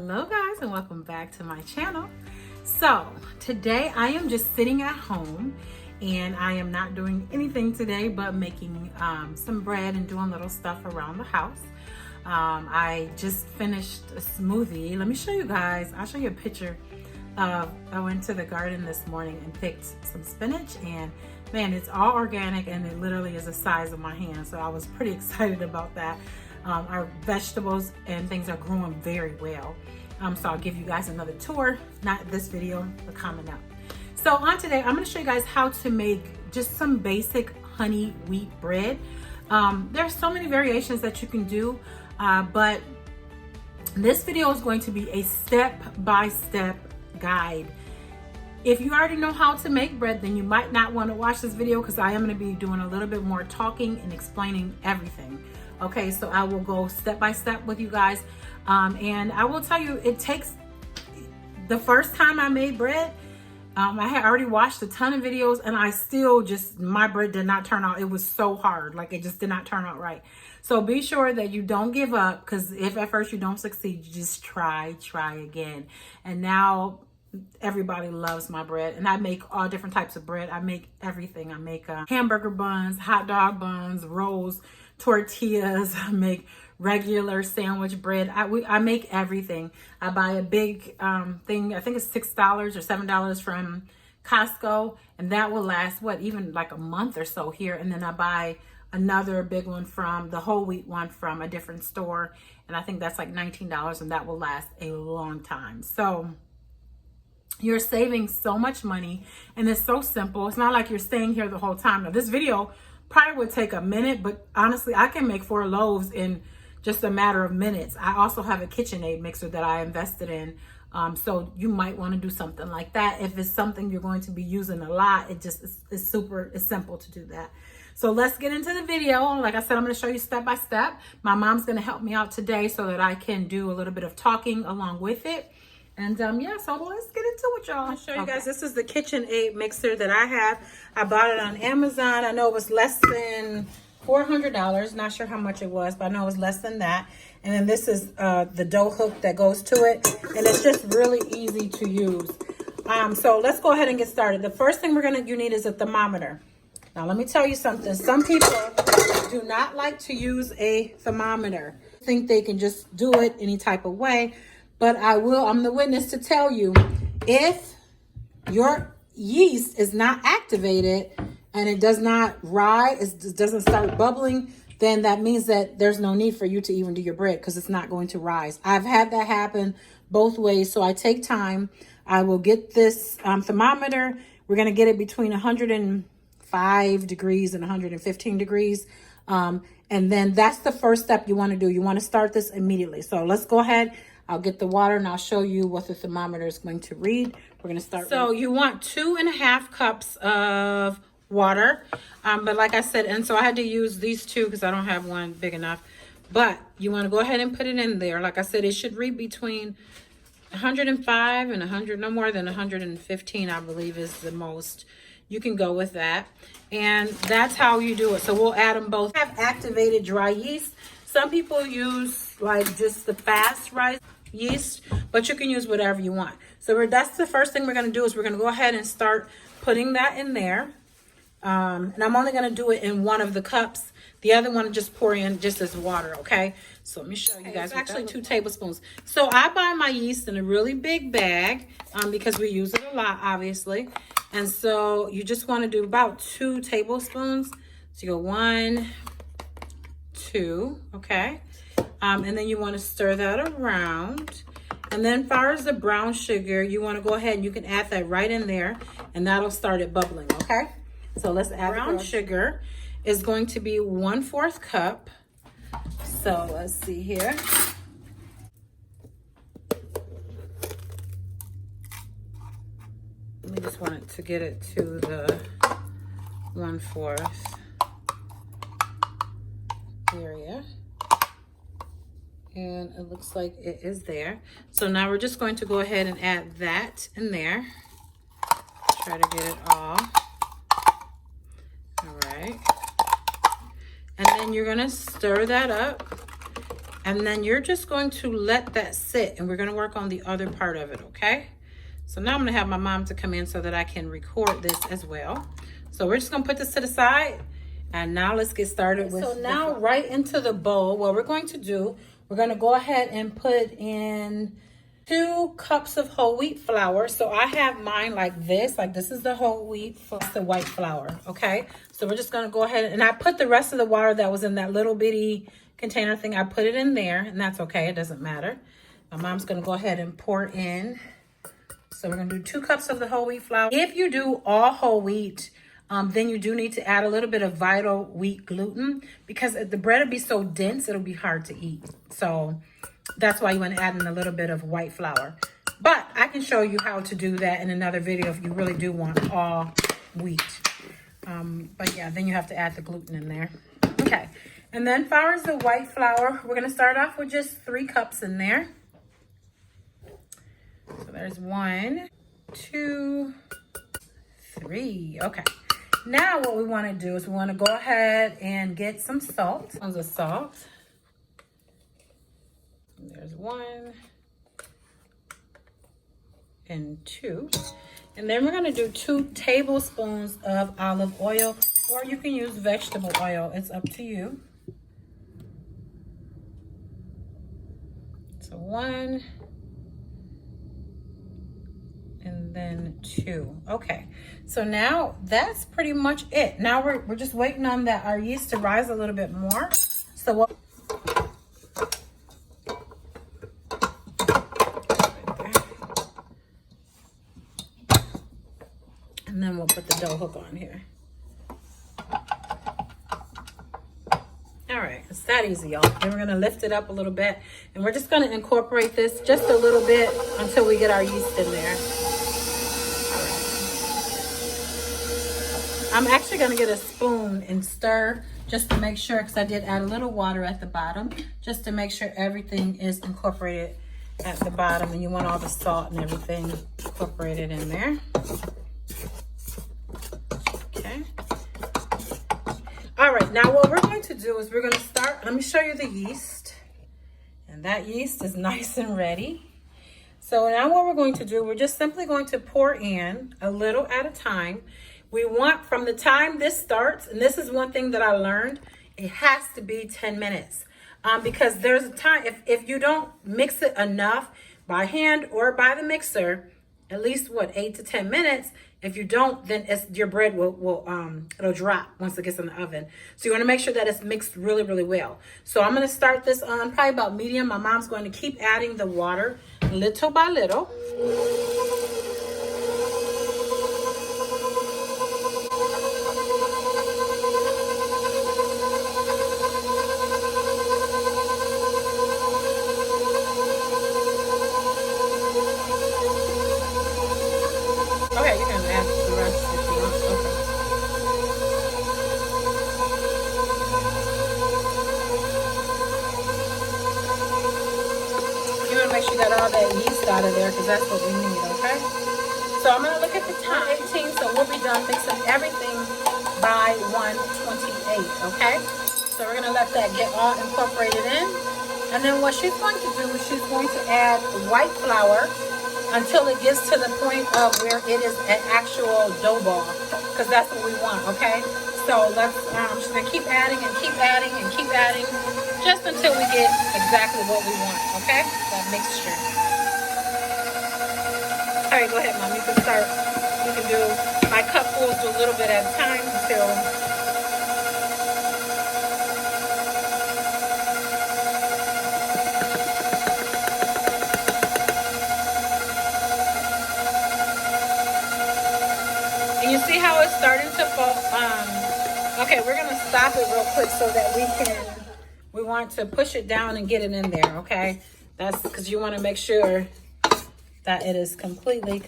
Hello guys, and welcome back to my channel. So today I am just sitting at home and I am not doing anything today but making some bread and doing little stuff around the house. I just finished a smoothie. Let me show you guys. I'll show you a picture. I went to the garden this morning and picked some spinach, and man, it's all organic and it literally is the size of my hand. So I was pretty excited about that. Our vegetables and things are growing very well. So I'll give you guys another tour, not this video, but coming up. So on today, I'm gonna show you guys how to make just some basic honey wheat bread. There's so many variations that you can do, but this video is going to be a step-by-step guide. If you already know how to make bread, then you might not want to watch this video because I am going to be doing a little bit more talking and explaining everything. Okay, so I will go step by step with you guys. And I will tell you, it takes, the first time I made bread, I had already watched a ton of videos and I still just, my bread did not turn out. It was so hard, like it just did not turn out right. So be sure that you don't give up, because if at first you don't succeed, you just try again. And now everybody loves my bread, and I make all different types of bread. I make everything. I make hamburger buns, hot dog buns, rolls, tortillas. I make regular sandwich bread. I make everything. I buy a big thing, I think it's $6 or $7 from Costco, and that will last even like a month or so here. And then I buy another big one from the whole wheat one from a different store, and I think that's like $19, and that will last a long time. So you're saving so much money, and it's so simple. It's not like you're staying here the whole time. Now this video probably would take a minute, but honestly, I can make 4 loaves in just a matter of minutes. I also have a KitchenAid mixer that I invested in. So you might want to do something like that. If it's something you're going to be using a lot, it's simple to do that. So let's get into the video. Like I said, I'm going to show you step by step. My mom's going to help me out today so that I can do a little bit of talking along with it. And yeah, so let's get into it, y'all. I'll show you guys. This is the KitchenAid mixer that I have. I bought it on Amazon. I know it was less than $400. Not sure how much it was, but I know it was less than that. And then this is the dough hook that goes to it, and it's just really easy to use. So let's go ahead and get started. The first thing you need is a thermometer. Now let me tell you something. Some people do not like to use a thermometer. Think they can just do it any type of way. But I'm the witness to tell you, if your yeast is not activated and it does not rise, it doesn't start bubbling, then that means that there's no need for you to even do your bread, because it's not going to rise. I've had that happen both ways. So I take time. I will get this thermometer. We're going to get it between 105 degrees and 115 degrees. And then that's the first step you want to do. You want to start this immediately. So let's go ahead. I'll get the water and I'll show you what the thermometer is going to read. We're going to start. So you want 2.5 cups of water. But like I said, and so I had to use these 2 because I don't have one big enough. But you want to go ahead and put it in there. Like I said, it should read between 105 and 100, no more than 115, I believe is the most. You can go with that. And that's how you do it. So we'll add them both. I have activated dry yeast. Some people use like just the fast rise yeast, but you can use whatever you want. So that's the first thing we're going to do, is we're going to go ahead and start putting that in there. And I'm only going to do it in one of the cups. The other one just pour in just as water, okay? So let me show you guys. It's actually 2 tablespoons. So I buy my yeast in a really big bag because we use it a lot, obviously. And so you just want to do about 2 tablespoons. So you go 1, 2, okay? And then you want to stir that around. And then as far as the brown sugar, you want to go ahead and you can add that right in there, and that'll start it bubbling, okay? So let's add brown sugar. Is going to be 1/4 cup. So let's see here. We just want it to get it to the 1/4 area. And it looks like it is there. So now we're just going to go ahead and add that in there. Try to get it all. All right. And then you're going to stir that up. And then you're just going to let that sit, and we're going to work on the other part of it, okay? So now I'm going to have my mom to come in so that I can record this as well. So we're just going to put this to the side, and now let's get started with. So now right into the bowl, what we're going to do, we're going to go ahead and put in 2 cups of whole wheat flour. So I have mine like this is the whole wheat, the white flour, okay? So we're just going to go ahead, and I put the rest of the water that was in that little bitty container thing, I put it in there, and that's okay, it doesn't matter. My mom's going to go ahead and pour in. So we're going to do 2 cups of the whole wheat flour. If you do all whole wheat, then you do need to add a little bit of vital wheat gluten, because the bread will be so dense, it'll be hard to eat. So that's why you want to add in a little bit of white flour. But I can show you how to do that in another video if you really do want all wheat. But yeah, then you have to add the gluten in there. Okay. And then as far as the white flour, we're going to start off with just 3 cups in there. So there's 1, 2, 3. Okay. Now what we want to do is we want to go ahead and get some salt. Tons of salt. There's 1 and 2. And then we're going to do 2 tablespoons of olive oil, or you can use vegetable oil. It's up to you. So 1 and then 2. Okay, so now that's pretty much it. Now we're just waiting on our yeast to rise a little bit more. So what? And then we'll put the dough hook on here. All right, it's that easy, y'all. Then we're gonna lift it up a little bit, and we're just gonna incorporate this just a little bit until we get our yeast in there. All right. I'm actually gonna get a spoon and stir just to make sure, because I did add a little water at the bottom, just to make sure everything is incorporated at the bottom, and you want all the salt and everything incorporated in there. Okay. All right, now what we're going to do is we're going to start, let me show you the yeast. And that yeast is nice and ready. So now what we're going to do, we're just simply going to pour in a little at a time. We want, from the time this starts, and this is one thing that I learned, it has to be 10 minutes. Because there's a time, if you don't mix it enough by hand or by the mixer, at least 8 to 10 minutes. If you don't, then your bread will it'll drop once it gets in the oven. So you want to make sure that it's mixed really, really well. So I'm going to start this on probably about medium. My mom's going to keep adding the water little by little. Okay, you can add the rest if you want. Okay. You want to make sure you got all that yeast out of there, because that's what we need, okay? So I'm going to look at the time, 18, so we'll be done mixing everything by 1:28, okay? So we're going to let that get all incorporated in. And then what she's going to do is she's going to add white flour until it gets to the point of where it is an actual dough ball, because that's what we want, okay? So let's, she's gonna keep adding and keep adding and keep adding, just until we get exactly what we want, okay? That mixture. All right, go ahead, Mom, you can start. You can do, my cupfuls, do a little bit at a time until, you see how it's starting to fall? Okay, we're gonna stop it real quick so that we want to push it down and get it in there, okay? That's because you want to make sure that it is completely,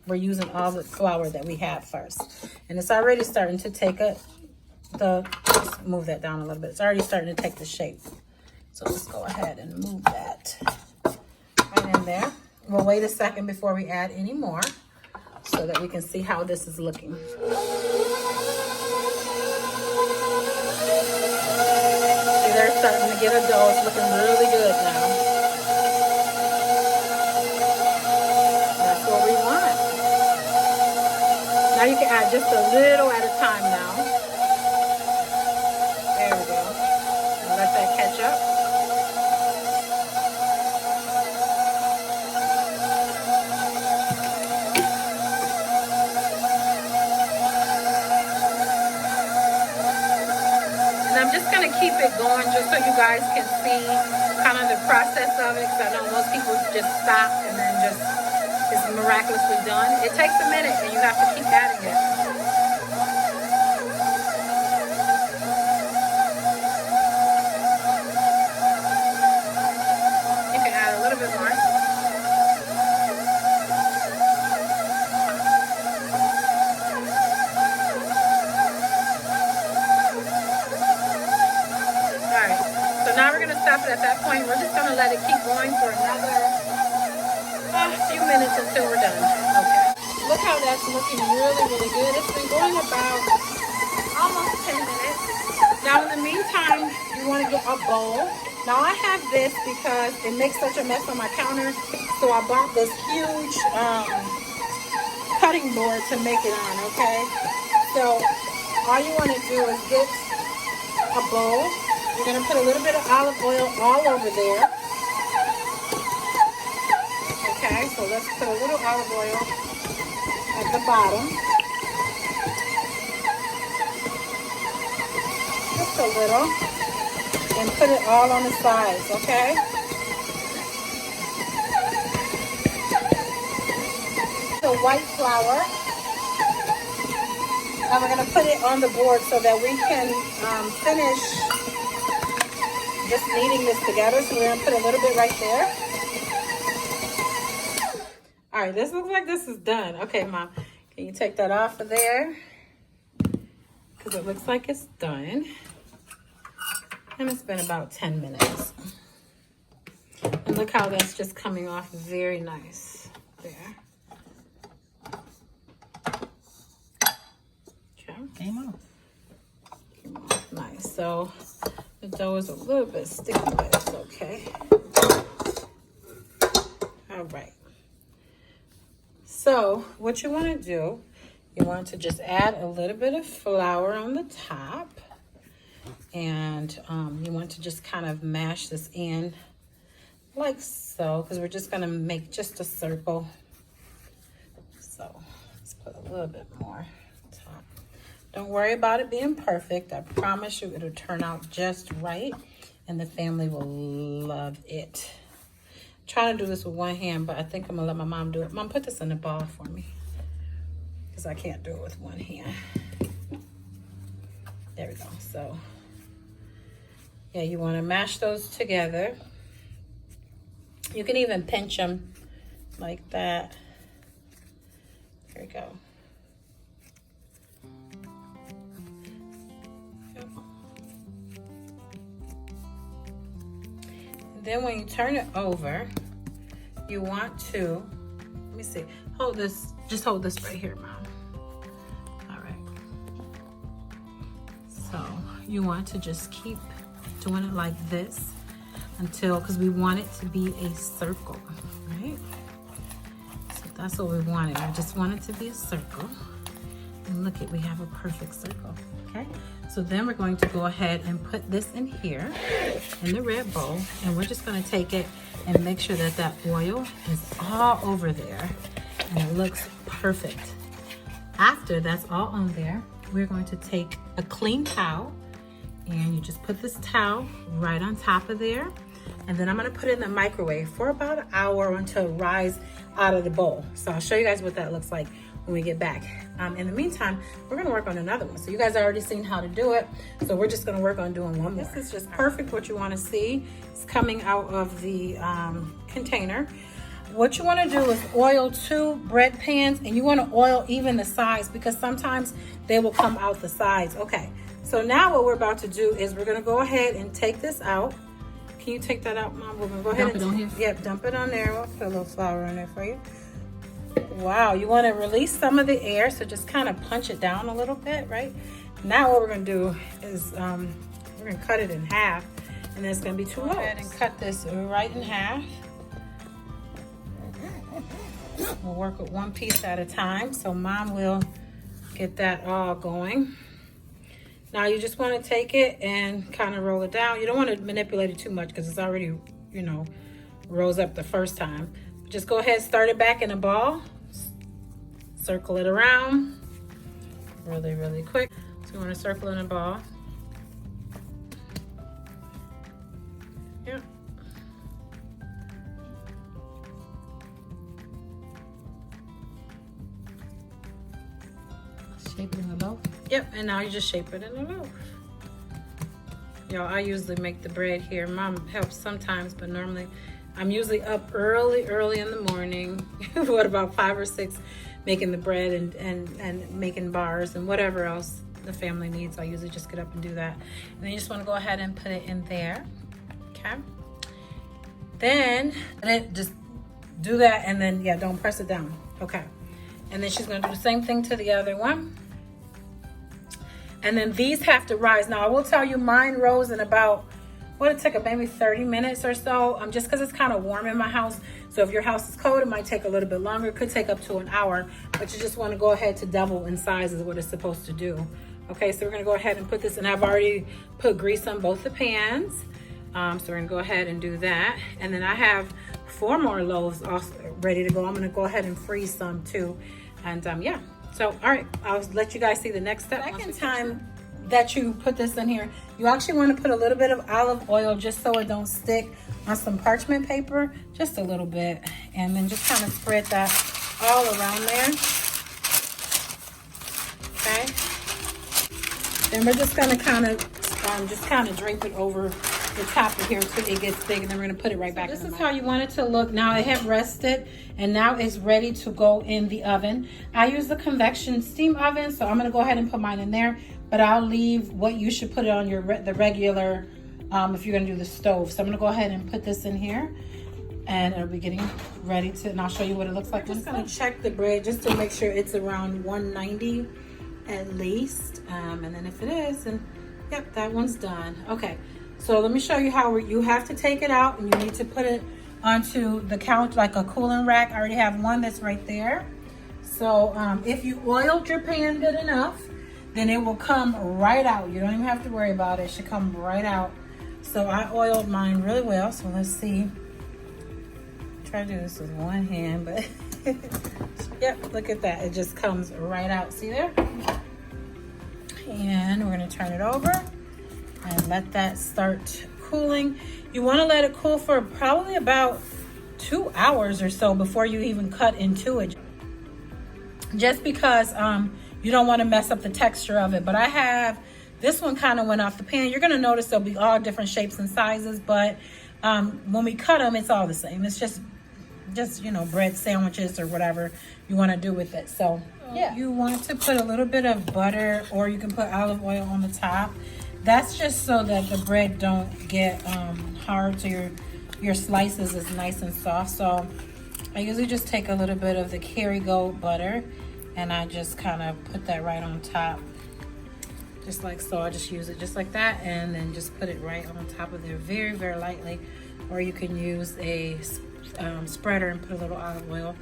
we're using all the flour that we have first. And it's already starting to take just move that down a little bit. It's already starting to take the shape. So let's go ahead and move that right in there. We'll wait a second before we add any more, so that we can see how this is looking. See, they're starting to get a dough. It's looking really good now. That's what we want. Now you can add just a little at a time now. There we go. And let that catch up. I'm just going to keep it going just so you guys can see kind of the process of it, because I know most people just stop and then just it's miraculously done. It takes a minute and you have to keep adding it. You can add a little bit more. Now we're going to stop it at that point. We're just going to let it keep going for another few minutes until we're done. Okay. Look how that's looking really, really good. It's been going about almost 10 minutes. Now in the meantime, you want to get a bowl. Now I have this because it makes such a mess on my counter. So I bought this huge cutting board to make it on, okay? So all you want to do is get a bowl. You're going to put a little bit of olive oil all over there. Okay, so let's put a little olive oil at the bottom. Just a little. And put it all on the sides, okay? The white flour. And we're going to put it on the board so that we can finish just kneading this together. So we're going to put a little bit right there. All right, this looks like this is done. Okay, Mom, can you take that off of there? Because it looks like it's done. And it's been about 10 minutes. And look how that's just coming off very nice there. Okay. Came off. Nice. So the dough is a little bit sticky, but it's okay. All right. So what you want to do, you want to just add a little bit of flour on the top. And you want to just kind of mash this in like so, because we're just going to make just a circle. So let's put a little bit more top. Don't worry about it being perfect. I promise you it'll turn out just right, and the family will love it. I'm trying to do this with one hand, but I think I'm going to let my mom do it. Mom, put this in the bowl for me, because I can't do it with one hand. There we go. So yeah, you want to mash those together. You can even pinch them like that. There we go. And then when you turn it over, you want to, let me see, hold this, just hold this right here, Mom. All right. So you want to just keep doing it like this until, because we want it to be a circle, right? So that's what we wanted. I just want it to be a circle. And look at, we have a perfect circle, okay? So then we're going to go ahead and put this in here, in the red bowl, and we're just gonna take it and make sure that that oil is all over there and it looks perfect. After that's all on there, we're going to take a clean towel, and you just put this towel right on top of there. And then I'm gonna put it in the microwave for about an hour until it rises out of the bowl. So I'll show you guys what that looks like when we get back. In the meantime, we're gonna work on another one. So you guys already seen how to do it. So we're just gonna work on doing one more. This is just perfect what you wanna see. It's coming out of the container. What you wanna do is oil 2 bread pans, and you wanna oil even the sides, because sometimes they will come out the sides. Okay. So now what we're about to do is we're gonna go ahead and take this out. Can you take that out, Mom? We're gonna go ahead and dump it on here. Yep, dump it on there. We'll put a little flour on there for you. Wow, you wanna release some of the air, so just kind of punch it down a little bit, right? Now what we're gonna do is we're gonna cut it in half, And there's gonna be 2 loaves. Go ahead and cut this right in half. We'll work with 1 piece at a time. So Mom will get that all going. Now you just want to take it and kind of roll it down. You don't want to manipulate it too much because it's already, you know, rose up the first time. Just go ahead, start it back in a ball. Circle it around really, really quick. So you want to circle in a ball. Yep. Shape it in a loaf. Yep, and now you just shape it in a loaf. Y'all, I usually make the bread here. Mom helps sometimes, but normally I'm usually up early in the morning. What, about 5 or 6, making the bread and making bars and whatever else the family needs. I usually just get up and do that. And then you just want to go ahead and put it in there. Okay. Then just do that, and then yeah, don't press it down. Okay. And then she's going to do the same thing to the other one. And then these have to rise. Now I will tell you, mine rose in about, what, it took maybe 30 minutes or so, just because it's kind of warm in my house. So if your house is cold, it might take a little bit longer. It could take up to an hour, but you just want to go ahead to double in size is what it's supposed to do. Okay, so we're going to go ahead and put this, and I've already put grease on both the pans. So we're going to go ahead and do that. And then I have 4 more loaves also ready to go. I'm going to go ahead and freeze some too. And yeah. So, all right, I'll let you guys see the next step. Second time that you put this in here, you actually want to put a little bit of olive oil just so it don't stick on some parchment paper, just a little bit. And then just kind of spread that all around there. Okay. Then we're just going to kind of drape it over the top of here until it gets big, and then we're going to put it right back in the oven. This is how you want it to look. Now it have rested, and now it's ready to go in the oven. I use the convection steam oven, so I'm going to go ahead and put mine in there, but I'll leave what you should put it on the regular if you're going to do the stove. So I'm going to go ahead and put this in here, and it'll be getting ready to, and I'll show you what it looks like. I'm just going to check the bread just to make sure it's around 190 at least, and then if it is, then yep, that one's done. Okay. So let me show you how you have to take it out, and you need to put it onto the couch like a cooling rack. I already have one that's right there. So if you oiled your pan good enough, then it will come right out. You don't even have to worry about it. It should come right out. So I oiled mine really well. So let's see. Try to do this with one hand, but yep, look at that. It just comes right out. See there? And we're going to turn it over and let that start cooling. You want to let it cool for probably about 2 hours or so before you even cut into it, just because you don't want to mess up the texture of it. But I have this one kind of went off the pan. You're going to notice there'll be all different shapes and sizes, but when we cut them, it's all the same. It's just you know, bread sandwiches or whatever you want to do with it. So yeah, you want to put a little bit of butter, or you can put olive oil on the top. That's just so that the bread don't get hard, so your slices is nice and soft. So I usually just take a little bit of the Kerrygold butter, and I just kind of put that right on top, just like so. I just use it just like that, and then just put it right on top of there very, very lightly. Or you can use a spreader and put a little olive oil,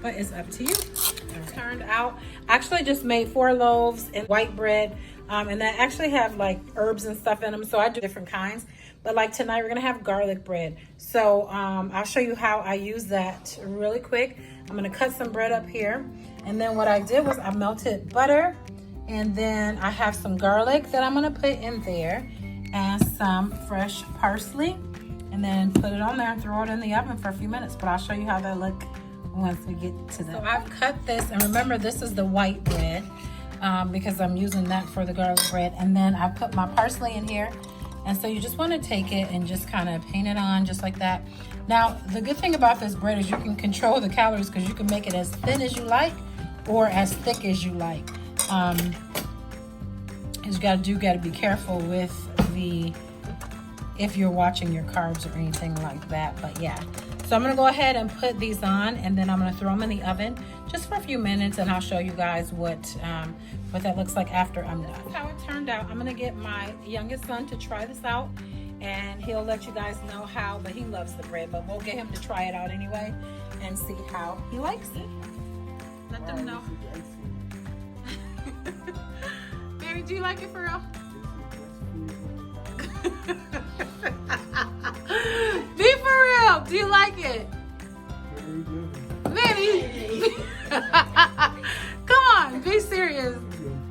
but it's up to you. It turned out, I actually just made 4 loaves and white bread, and that actually have like herbs and stuff in them, so I do different kinds. But like tonight, we're gonna have garlic bread. So I'll show you how I use that really quick. I'm gonna cut some bread up here, and then what I did was I melted butter, and then I have some garlic that I'm gonna put in there, and some fresh parsley, and then put it on there and throw it in the oven for a few minutes. But I'll show you how that look once we get to that. So I've cut this, and remember this is the white bread because I'm using that for the garlic bread. And then I put my parsley in here, and so you just want to take it and just kind of paint it on just like that. Now the good thing about this bread is you can control the calories, because you can make it as thin as you like or as thick as you like. You got to be careful with if you're watching your carbs or anything like that. But yeah, so I'm gonna go ahead and put these on, and then I'm gonna throw them in the oven just for a few minutes, and I'll show you guys what that looks like after I'm done. That's how it turned out. I'm gonna get my youngest son to try this out, and he'll let you guys know how, but he loves the bread, but we'll get him to try it out anyway and see how he likes it. Let them know. Mary, do you like it for real? Be for real. Do you like it? Manny. Come on, be serious.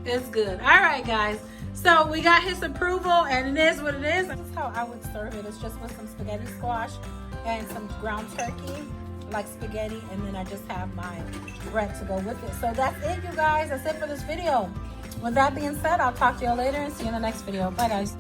It's good. All right, guys. So we got his approval, and it is what it is. This is how I would serve it. It's just with some spaghetti squash and some ground turkey, like spaghetti, and then I just have my bread to go with it. So that's it, you guys. That's it for this video. With that being said, I'll talk to y'all later and see you in the next video. Bye, guys.